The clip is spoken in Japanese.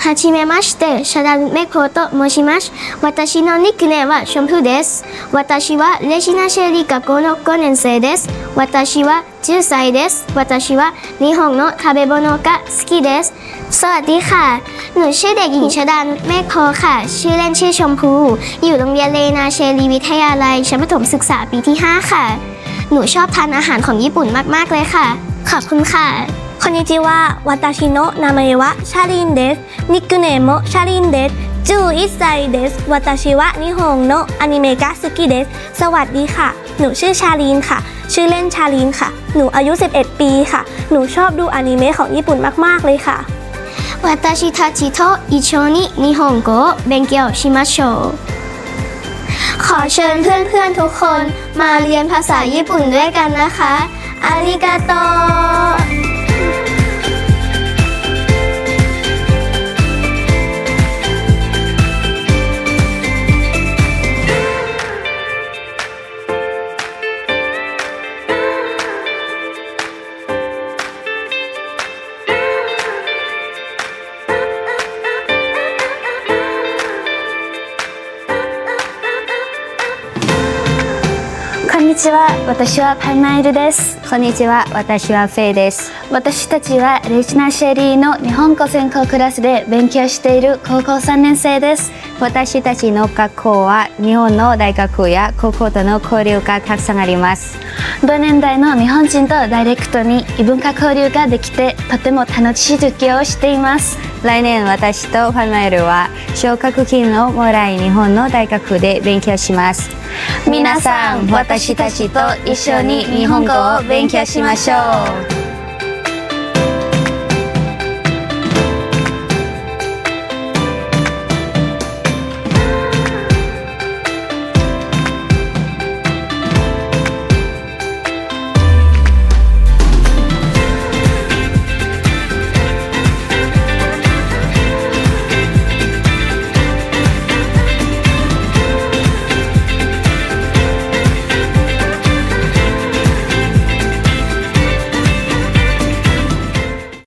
はじめまして、シャダンメコと申します。私のニックネームはションプーです。私はレジナシェリー学校の5年生です。私は10歳です。私は日本の食べ物が好きです。สวัสดีค่ะ หนูชื่อเด็กหญิงชดันเมฆโพค่ะ ชื่อเล่นชื่อชมพู อยู่โรงเรียนเลนาเชรีวิทยาลัยชั้นประถมศึกษาปีที่ 5 ค่ะ หนูชอบทานอาหารของญี่ปุ่นมากๆเลยค่ะ ขอบคุณค่ะこんにちは。私の名前はシャリンです。ニックネームシャリンです。11歳です。私は日本のアニメが好きです。สวัสดีค่ะ หนูชื่อชาลีนค่ะ ชื่อเล่นชาลีนค่ะ หนูอายุ 11 ปีค่ะ หนูชอบดูอนิเมะของญี่ปุ่นมากๆเลยค่ะ私たちと一緒に日本語を勉強しましょうขอเชิญเพื่อนๆทุกคนมาเรียนภาษาญี่ปุ่นด้วยกันนะคะอาริกาโตこんにちは、私はパイマイルです。こんにちは、私はフェイです。私たちはレジナシェリーの日本語専攻クラスで勉強している高校3年生です。私たちの学校は日本の大学や高校との交流がたくさんあります。同年代の日本人とダイレクトに異文化交流ができてとても楽しい授業をしています。来年私とファマイルは奨学金をもらい日本の大学で勉強します。皆さん、私たちと一緒に日本語を勉強しましょう。